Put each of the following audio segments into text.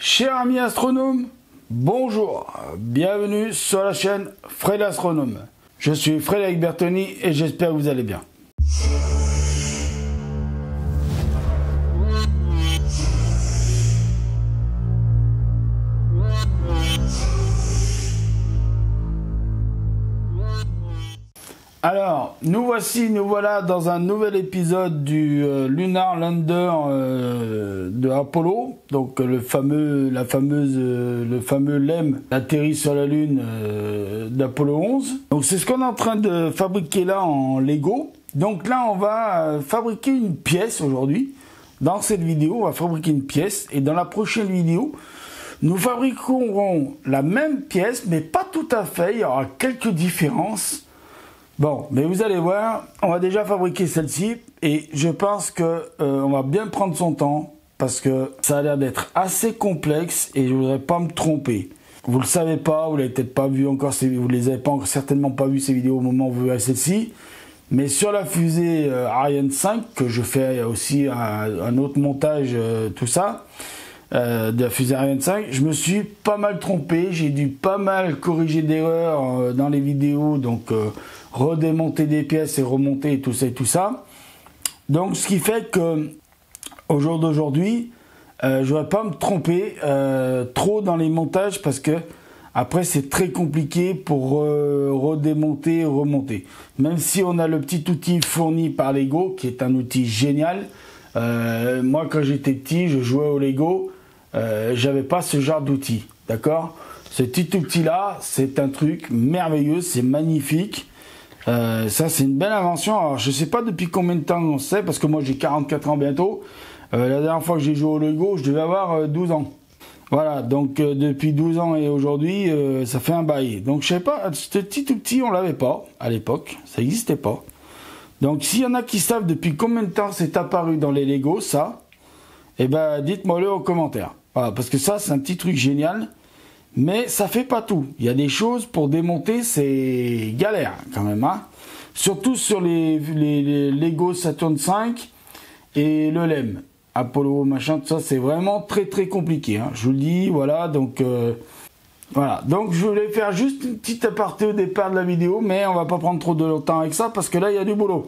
Chers amis astronomes, bonjour, bienvenue sur la chaîne Fred Astronome. Je suis Frédéric Bertoni et j'espère que vous allez bien. Alors, nous voilà dans un nouvel épisode du Lunar Lander de Apollo, donc le fameux LEM atterri sur la Lune d'Apollo 11. Donc c'est ce qu'on est en train de fabriquer là en Lego. Donc là, on va fabriquer une pièce aujourd'hui. Dans cette vidéo, on va fabriquer une pièce et dans la prochaine vidéo, nous fabriquerons la même pièce, mais pas tout à fait. Il y aura quelques différences. Bon, mais vous allez voir, on va déjà fabriquer celle-ci et je pense que on va bien prendre son temps parce que ça a l'air d'être assez complexe et je voudrais pas me tromper. Vous le savez pas, vous l'avez peut-être pas vu encore, vous les avez pas certainement pas vu ces vidéos au moment où vous verrez celle-ci, mais sur la fusée Ariane 5 que je fais aussi un autre montage tout ça de la fusée Ariane 5, je me suis pas mal trompé, j'ai dû pas mal corriger d'erreurs dans les vidéos, donc redémonter des pièces et remonter et tout ça. Donc ce qui fait que au jour d'aujourd'hui, je ne vais pas me tromper trop dans les montages parce que après c'est très compliqué pour redémonter et remonter. Même si on a le petit outil fourni par Lego qui est un outil génial. Moi quand j'étais petit, je jouais au Lego, j'avais pas ce genre d'outil, d'accord? Ce petit outil là, c'est un truc merveilleux, c'est magnifique. Ça c'est une belle invention. Alors je sais pas depuis combien de temps on sait parce que moi j'ai 44 ans bientôt. La dernière fois que j'ai joué au Lego je devais avoir 12 ans. Voilà, donc depuis 12 ans et aujourd'hui ça fait un bail. Donc je sais pas, ce petit outil on l'avait pas à l'époque, ça n'existait pas. Donc s'il y en a qui savent depuis combien de temps c'est apparu dans les Lego ça, eh ben dites-moi le en commentaire. Voilà, parce que ça c'est un petit truc génial. Mais ça fait pas tout. Il y a des choses pour démonter, c'est galère quand même. Hein, surtout sur les Lego Saturn 5 et le LEM. Apollo, machin, tout ça, c'est vraiment très très compliqué. Hein, je vous le dis, voilà. Donc, voilà. Donc je voulais faire juste une petite aparté au départ de la vidéo, mais on va pas prendre trop de temps avec ça parce que là, il y a du boulot.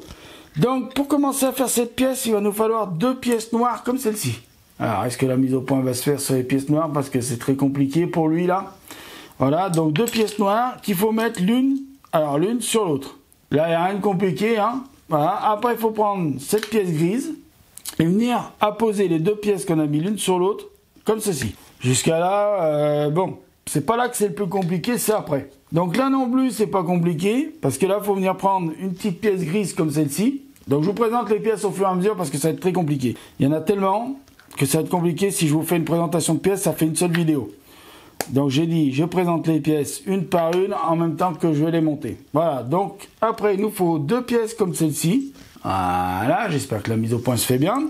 Donc pour commencer à faire cette pièce, il va nous falloir 2 pièces noires comme celle-ci. Alors, est-ce que la mise au point va se faire sur les pièces noires parce que c'est très compliqué pour lui là. Voilà, donc 2 pièces noires qu'il faut mettre l'une sur l'autre. Là, il n'y a rien de compliqué. Hein. Voilà. Après, il faut prendre cette pièce grise et venir apposer les 2 pièces qu'on a mis l'une sur l'autre, comme ceci. Jusqu'à là, bon, c'est pas là que c'est le plus compliqué, c'est après. Donc là non plus, c'est pas compliqué parce que là, il faut venir prendre une petite pièce grise comme celle-ci. Donc je vous présente les pièces au fur et à mesure parce que ça va être très compliqué. Il y en a tellement que ça va être compliqué. Si je vous fais une présentation de pièces, ça fait une seule vidéo. Donc j'ai dit, je présente les pièces une par une en même temps que je vais les monter. Voilà, donc après il nous faut 2 pièces comme celle-ci. Voilà, j'espère que la mise au point se fait bien.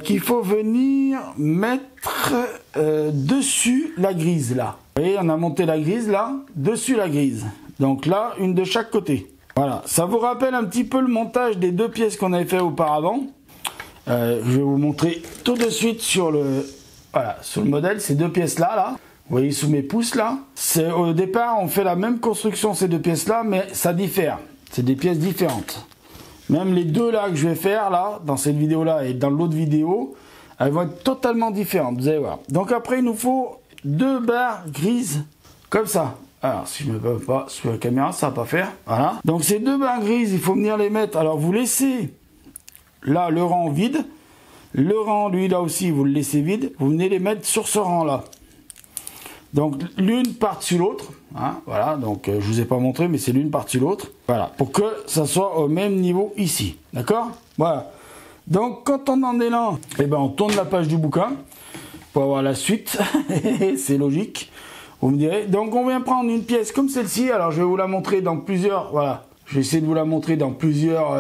Qu'il faut venir mettre dessus la grise là. Vous voyez, on a monté la grise là, dessus la grise. Donc là, une de chaque côté. Voilà, ça vous rappelle un petit peu le montage des 2 pièces qu'on avait fait auparavant. Je vais vous montrer tout de suite sur le modèle, ces 2 pièces là. Vous voyez sous mes pouces là. C'est au départ on fait la même construction ces 2 pièces là, mais ça diffère. C'est des pièces différentes. Même les 2 là que je vais faire là, dans cette vidéo là et dans l'autre vidéo, elles vont être totalement différentes. Vous allez voir. Donc après il nous faut 2 barres grises comme ça. Alors si je me mets pas sur la caméra, ça va pas faire. Voilà. Donc ces 2 barres grises, il faut venir les mettre. Alors vous laissez là le rang vide, le rang lui là aussi vous le laissez vide, vous venez les mettre sur ce rang là. Donc l'une par-dessus l'autre, hein, voilà, donc je vous ai pas montré mais c'est l'une par-dessus l'autre, voilà, pour que ça soit au même niveau ici, d'accord? Voilà, donc quand on en est là, eh ben on tourne la page du bouquin pour avoir la suite, c'est logique, vous me direz. Donc on vient prendre une pièce comme celle-ci, alors je vais vous la montrer dans plusieurs, voilà. Je vais essayer de vous la montrer dans plusieurs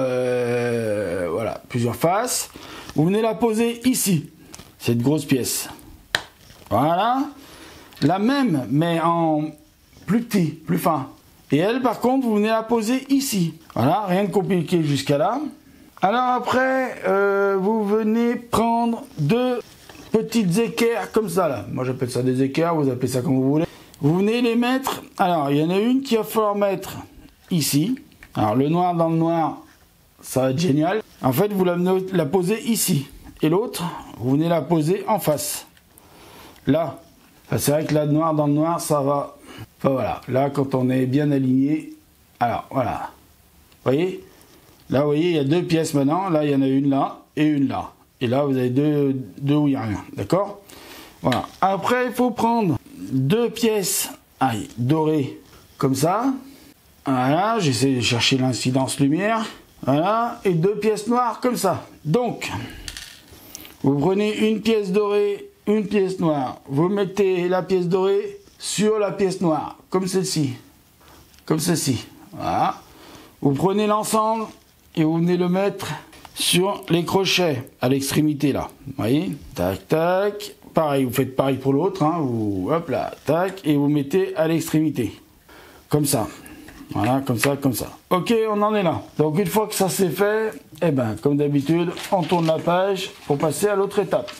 faces. Vous venez la poser ici, cette grosse pièce. Voilà. La même, mais en plus petit, plus fin. Et elle, par contre, vous venez la poser ici. Voilà, rien de compliqué jusqu'à là. Alors après, vous venez prendre 2 petites équerres comme ça là. Moi j'appelle ça des équerres, vous appelez ça comme vous voulez. Vous venez les mettre, alors il y en a une qu'il va falloir mettre ici. Alors le noir dans le noir, ça va être génial. En fait vous la posez ici. Et l'autre, vous venez la poser en face. Là, enfin, c'est vrai que là, noir dans le noir, ça va. Enfin voilà, là quand on est bien aligné, alors voilà. Vous voyez? Là vous voyez, il y a deux pièces maintenant. Là il y en a une là et une là. Et là vous avez deux où il n'y a rien. D'accord? Voilà. Après il faut prendre deux pièces dorées comme ça. Voilà, j'essaie de chercher l'incidence lumière. Voilà, et deux pièces noires comme ça. Donc, vous prenez une pièce dorée, une pièce noire. Vous mettez la pièce dorée sur la pièce noire, comme celle-ci. Comme ceci. Voilà. Vous prenez l'ensemble et vous venez le mettre sur les crochets à l'extrémité là. Vous voyez? Tac, tac. Pareil, vous faites pareil pour l'autre. Hein. Vous, hop là, tac. Et vous mettez à l'extrémité. Comme ça. Voilà, comme ça, comme ça. Ok, on en est là. Donc une fois que ça c'est fait, eh ben, comme d'habitude, on tourne la page pour passer à l'autre étape.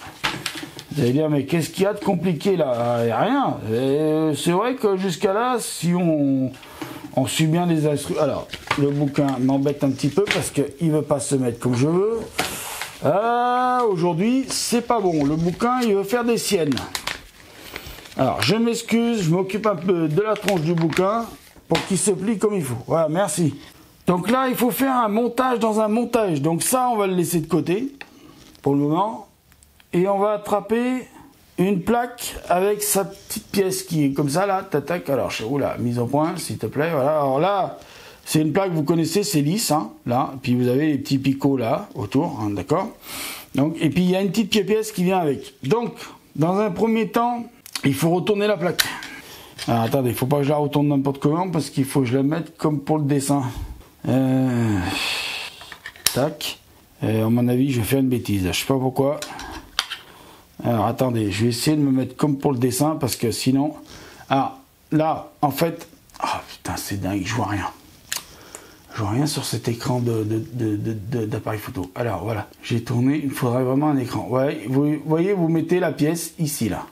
Vous allez dire, mais qu'est-ce qu'il y a de compliqué là? Il n'y a rien. C'est vrai que jusqu'à là, si on suit bien les instructions... Alors, le bouquin m'embête un petit peu parce qu'il ne veut pas se mettre comme je veux. Aujourd'hui, c'est pas bon. Le bouquin, il veut faire des siennes. Alors, je m'excuse, je m'occupe un peu de la tronche du bouquin pour qu'il se plie comme il faut. Voilà, merci. Donc là, il faut faire un montage dans un montage. Donc ça, on va le laisser de côté pour le moment. Et on va attraper une plaque avec sa petite pièce qui est comme ça, là, tac. Alors, oula, mise au point, s'il te plaît. Voilà, alors là, c'est une plaque, vous connaissez, c'est lisse, hein, là. Puis vous avez les petits picots là, autour, hein, d'accord. Donc, et puis il y a une petite pièce qui vient avec. Donc, dans un premier temps, il faut retourner la plaque. Alors, attendez, il ne faut pas que je la retourne n'importe comment parce qu'il faut que je la mette comme pour le dessin. Tac. À mon avis, je vais faire une bêtise. Je ne sais pas pourquoi. Alors, attendez, je vais essayer de me mettre comme pour le dessin parce que sinon... Alors, là, en fait... Ah, putain, c'est dingue, je vois rien. Je vois rien sur cet écran d'appareil photo. Alors, voilà, j'ai tourné, il me faudrait vraiment un écran. Ouais, vous voyez, vous mettez la pièce ici, là.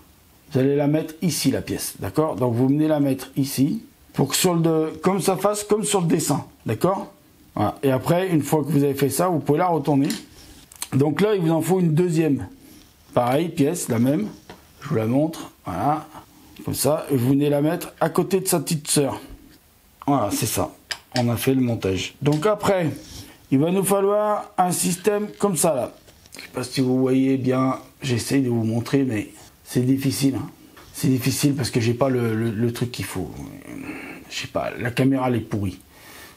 Vous allez la mettre ici, la pièce, d'accord? Donc vous venez la mettre ici, pour que comme ça fasse comme sur le dessin, d'accord? Voilà. Et après, une fois que vous avez fait ça, vous pouvez la retourner. Donc là, il vous en faut une deuxième. Pareil, pièce, la même. Je vous la montre, voilà. Comme ça, et vous venez la mettre à côté de sa petite sœur. Voilà, c'est ça. On a fait le montage. Donc après, il va nous falloir un système comme ça, là. Je ne sais pas si vous voyez bien, j'essaye de vous montrer, mais... C'est difficile, hein. C'est difficile parce que j'ai pas le truc qu'il faut. Je sais pas, la caméra elle est pourrie.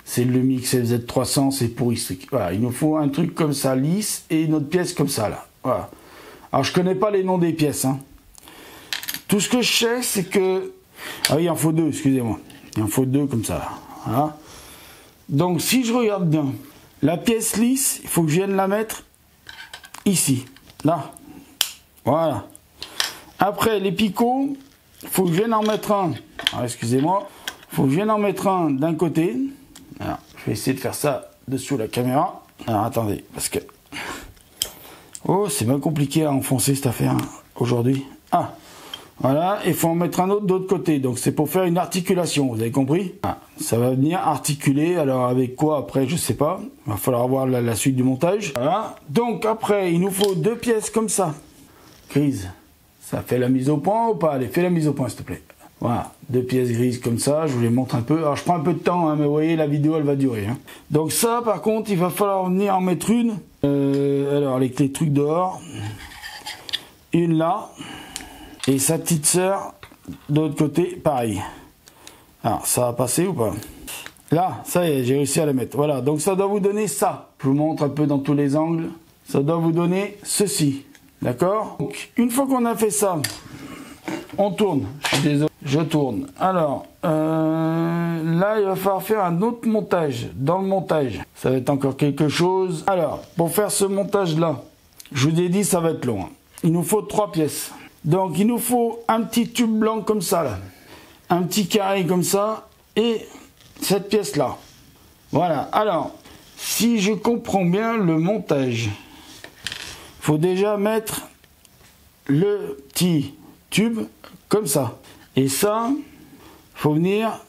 C'est le Lumix FZ300, c'est pourri ce truc. Voilà, il nous faut un truc comme ça lisse et une autre pièce comme ça là. Voilà. Alors je connais pas les noms des pièces, hein. Tout ce que je sais c'est que... Ah oui, il en faut deux, excusez-moi. Il en faut deux comme ça là. Voilà. Donc si je regarde bien, la pièce lisse, il faut que je vienne la mettre ici. Là. Voilà. Après, les picots, il faut que je vienne en mettre un. Excusez-moi. Il faut que je vienne en mettre un d'un côté. Alors, je vais essayer de faire ça dessous la caméra. Alors, attendez, parce que... Oh, c'est bien compliqué à enfoncer cette affaire hein, aujourd'hui. Ah, voilà. Il faut en mettre un autre de l'autre côté. Donc, c'est pour faire une articulation. Vous avez compris? Ah, ça va venir articuler. Alors, avec quoi après, je sais pas. Il va falloir voir la suite du montage. Voilà. Donc, après, il nous faut deux pièces comme ça. Grise. Ça fait la mise au point ou pas? Allez, fais la mise au point, s'il te plaît. Voilà, deux pièces grises comme ça, je vous les montre un peu. Alors, je prends un peu de temps, hein, mais vous voyez, la vidéo, elle va durer. Hein. Donc ça, par contre, il va falloir venir en mettre une. Alors, avec les trucs dehors. Une là. Et sa petite sœur, de l'autre côté, pareil. Alors, ça va passer ou pas? Là, ça y est, j'ai réussi à la mettre. Voilà, donc ça doit vous donner ça. Je vous montre un peu dans tous les angles. Ça doit vous donner ceci. D'accord? Donc, une fois qu'on a fait ça, on tourne. Je suis désolé, je tourne. Alors, là, il va falloir faire un autre montage. Dans le montage, ça va être encore quelque chose. Alors, pour faire ce montage-là, je vous ai dit, ça va être long. Il nous faut 3 pièces. Donc, il nous faut un petit tube blanc comme ça, là. Un petit carré comme ça. Et cette pièce-là. Voilà. Alors, si je comprends bien le montage... Faut déjà mettre le petit tube comme ça. Et ça, faut venir...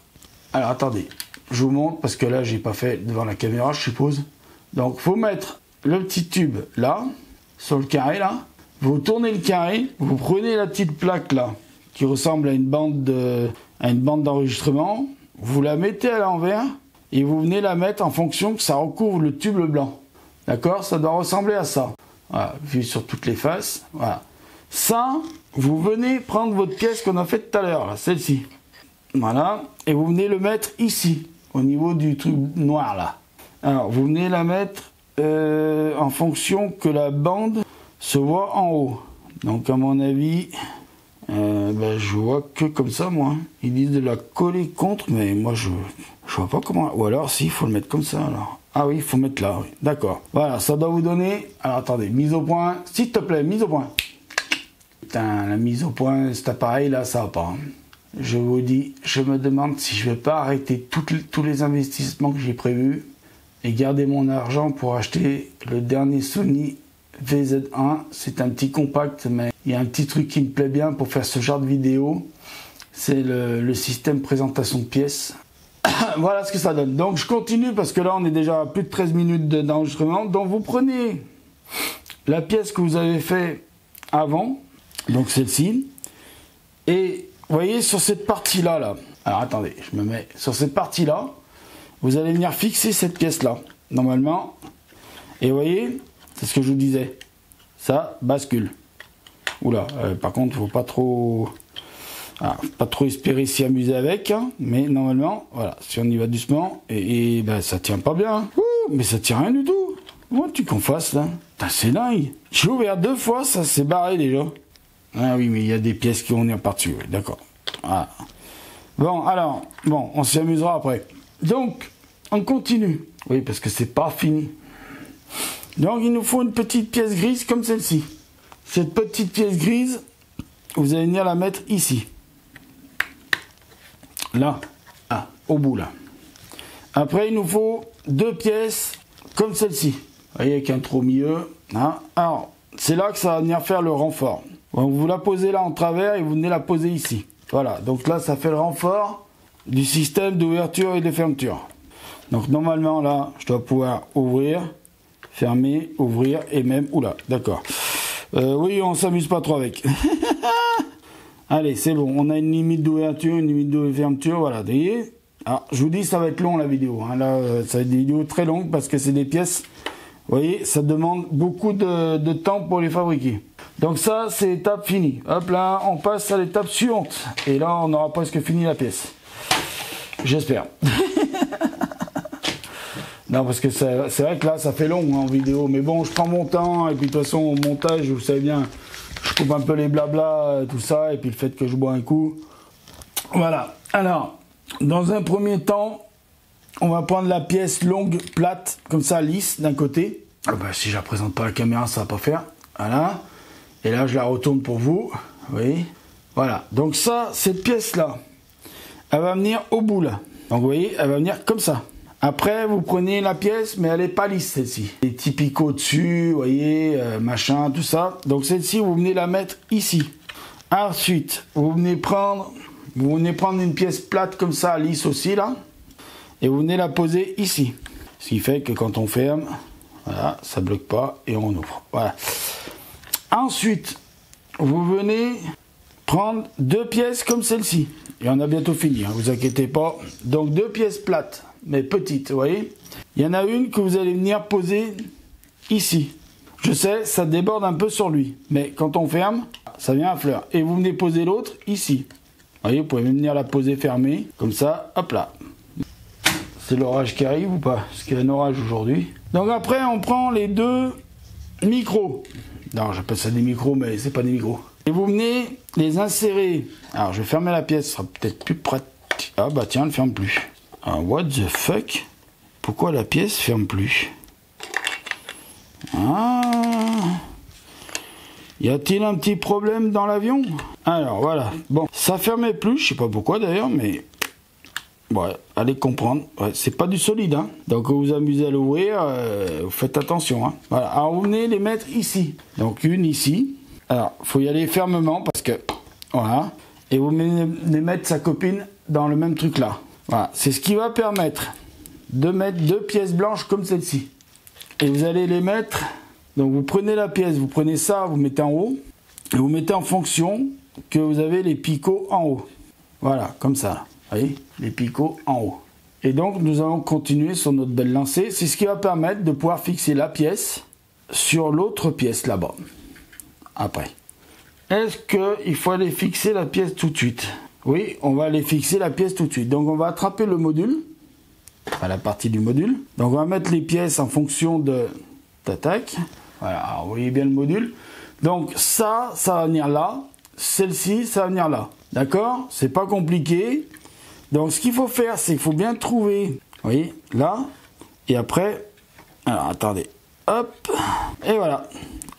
Alors attendez, je vous montre parce que là j'ai pas fait devant la caméra je suppose. Donc faut mettre le petit tube là, sur le carré là. Vous tournez le carré, vous prenez la petite plaque là, qui ressemble à une bande d'enregistrement. Vous la mettez à l'envers et vous venez la mettre en fonction que ça recouvre le tube blanc. D'accord? Ça doit ressembler à ça. Voilà, vu sur toutes les faces. Voilà. Ça, vous venez prendre votre pièce qu'on a faite tout à l'heure, là, celle-ci. Voilà. Et vous venez le mettre ici, au niveau du truc noir là. Alors, vous venez la mettre en fonction que la bande se voit en haut. Donc, à mon avis, je vois que comme ça, moi. Ils disent de la coller contre, mais moi, je vois pas comment. Ou alors, si, il faut le mettre comme ça, alors. Ah oui, il faut mettre là, oui. D'accord. Voilà, ça doit vous donner... Alors, attendez, mise au point. S'il te plaît, mise au point. Putain, la mise au point, cet appareil-là, ça va pas. Hein. Je vous dis, je me demande si je vais pas arrêter tous les investissements que j'ai prévus et garder mon argent pour acheter le dernier Sony VZ1. C'est un petit compact, mais il y a un petit truc qui me plaît bien pour faire ce genre de vidéo. C'est le système présentation de pièces. Voilà ce que ça donne. Donc je continue parce que là on est déjà à plus de 13 minutes d'enregistrement. Donc vous prenez la pièce que vous avez fait avant, donc celle-ci, et vous voyez sur cette partie-là, là. Alors attendez, je me mets sur cette partie-là. Vous allez venir fixer cette pièce-là, normalement. Et vous voyez, c'est ce que je vous disais. Ça bascule. Oula, par contre, faut pas trop... Alors, pas trop espérer s'y amuser avec, hein, mais normalement, voilà, si on y va doucement, et ça tient pas bien. Ouh, mais ça tient rien du tout. Comment tu qu'on fasse là? C'est dingue. J'ai ouvert 2 fois, ça s'est barré déjà. Ah oui, mais il y a des pièces qui vont venir par-dessus, oui, d'accord. Voilà. Bon, alors, on s'y amusera après. Donc, on continue. Oui, parce que c'est pas fini. Donc, il nous faut une petite pièce grise comme celle-ci. Cette petite pièce grise, vous allez venir la mettre ici. Là, au bout là. Après, il nous faut 2 pièces comme celle-ci. Vous voyez, avec un trou au milieu. Hein. Alors, c'est là que ça va venir faire le renfort. Donc, vous la posez là en travers et vous venez la poser ici. Voilà, donc là, ça fait le renfort du système d'ouverture et de fermeture. Donc, normalement, là, je dois pouvoir ouvrir, fermer, ouvrir et même... Oula, d'accord. Oui, on s'amuse pas trop avec. Allez, c'est bon, on a une limite d'ouverture, une limite de fermeture, voilà, vous voyez. Alors, je vous dis, ça va être long la vidéo, hein. Là, ça va être des vidéos très longues parce que c'est des pièces, vous voyez, ça demande beaucoup de temps pour les fabriquer. Donc ça, c'est l'étape finie. Hop là, on passe à l'étape suivante. Et là, on aura presque fini la pièce. J'espère. Non, parce que c'est vrai que là, ça fait long hein, en vidéo. Mais bon, je prends mon temps. Et puis de toute façon, au montage, vous savez bien... Je coupe un peu les blabla, tout ça, et puis le fait que je bois un coup. Voilà. Alors, dans un premier temps, on va prendre la pièce longue, plate, comme ça, lisse, d'un côté. Ah bah, si je la présente pas à la caméra, ça va pas faire. Voilà. Et là, je la retourne pour vous. Oui. Voilà. Donc ça, cette pièce-là, elle va venir au bout, là. Donc, vous voyez, elle va venir comme ça. Après, vous prenez la pièce, mais elle n'est pas lisse, celle-ci. Les petits picots dessus, vous voyez, machin, tout ça. Donc, celle-ci, vous venez la mettre ici. Ensuite, vous venez prendre une pièce plate comme ça, lisse aussi, là. Et vous venez la poser ici. Ce qui fait que quand on ferme, voilà, ça ne bloque pas et on ouvre. Voilà. Ensuite, vous venez prendre 2 pièces comme celle-ci. Et on a bientôt fini, hein, vous inquiétez pas. Donc, 2 pièces plates. Mais petite, vous voyez. Il y en a une que vous allez venir poser ici. Je sais, ça déborde un peu sur lui. Mais quand on ferme, ça vient à fleur. Et vous venez poser l'autre ici. Vous voyez, vous pouvez venir la poser fermée. Comme ça, hop là. C'est l'orage qui arrive ou pas? Parce qu'il y a un orage aujourd'hui. Donc après, on prend les 2 micros. Non, j'appelle ça des micros, mais c'est pas des micros. Et vous venez les insérer. Alors, je vais fermer la pièce. Ce sera peut-être plus pratique. Ah bah tiens, elle ne ferme plus. Ah, what the fuck? Pourquoi la pièce ferme plus? Ah, y a-t-il un petit problème dans l'avion? Alors voilà, bon, ça fermait plus, je sais pas pourquoi d'ailleurs, mais ouais, allez comprendre. Ouais, c'est pas du solide, hein. Donc vous vous amusez à l'ouvrir, vous faites attention, hein. Voilà, alors vous venez les mettre ici. Donc une ici, Alors, il faut y aller fermement parce que, voilà. Et vous venez mettre sa copine dans le même truc là. Voilà, c'est ce qui va permettre de mettre 2 pièces blanches comme celle-ci. Et vous allez les mettre, donc vous prenez la pièce, vous prenez ça, vous mettez en haut. Et vous mettez en fonction que vous avez les picots en haut. Voilà, comme ça. Vous voyez, les picots en haut. Et donc, nous allons continuer sur notre belle lancée. C'est ce qui va permettre de pouvoir fixer la pièce sur l'autre pièce là-bas. Après. Est-ce qu'il faut aller fixer la pièce tout de suite? Oui, on va aller fixer la pièce tout de suite. Donc, on va attraper le module. Enfin, la partie du module. Donc, on va mettre les pièces en fonction de... Tac. Voilà, alors, vous voyez bien le module. Donc, ça va venir là. Celle-ci, ça va venir là. D'accord? C'est pas compliqué. Donc, ce qu'il faut faire, c'est qu'il faut bien trouver, vous voyez, là, et après, alors, attendez, hop, et voilà,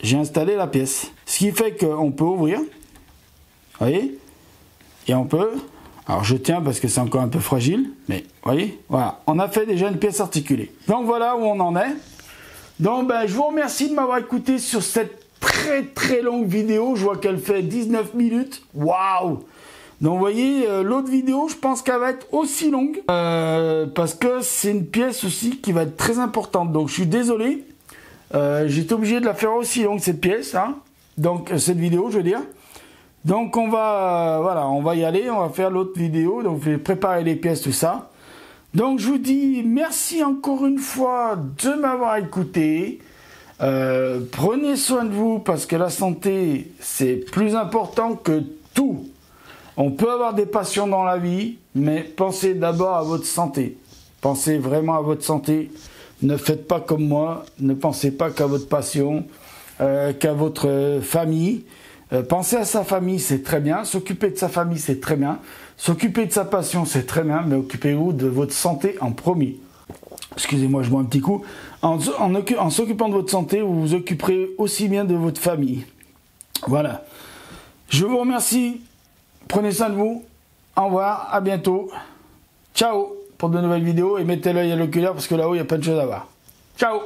j'ai installé la pièce. Ce qui fait qu'on peut ouvrir, vous voyez, et on peut, alors je tiens parce que c'est encore un peu fragile, mais, vous voyez, voilà, on a fait déjà une pièce articulée. Donc, voilà où on en est. Donc, ben, je vous remercie de m'avoir écouté sur cette très longue vidéo. Je vois qu'elle fait 19 minutes, waouh! Donc vous voyez, l'autre vidéo, je pense qu'elle va être aussi longue, parce que c'est une pièce aussi qui va être très importante. Donc je suis désolé, j'étais obligé de la faire aussi longue cette pièce, hein. Donc cette vidéo, je veux dire. Donc on va, voilà, on va y aller, on va faire l'autre vidéo, donc je vais préparer les pièces, tout ça. Donc je vous dis merci encore une fois de m'avoir écouté. Prenez soin de vous, parce que la santé, c'est plus important que tout. On peut avoir des passions dans la vie, mais pensez d'abord à votre santé. Pensez vraiment à votre santé. Ne faites pas comme moi. Ne pensez pas qu'à votre passion, qu'à votre famille. Pensez à sa famille, c'est très bien. S'occuper de sa famille, c'est très bien. S'occuper de sa passion, c'est très bien. Mais occupez-vous de votre santé en premier. Excusez-moi, je bois un petit coup. En s'occupant de votre santé, vous vous occuperez aussi bien de votre famille. Voilà. Je vous remercie. Prenez soin de vous. Au revoir. À bientôt. Ciao pour de nouvelles vidéos. Et mettez l'œil à l'oculaire parce que là-haut, il y a plein de choses à voir. Ciao.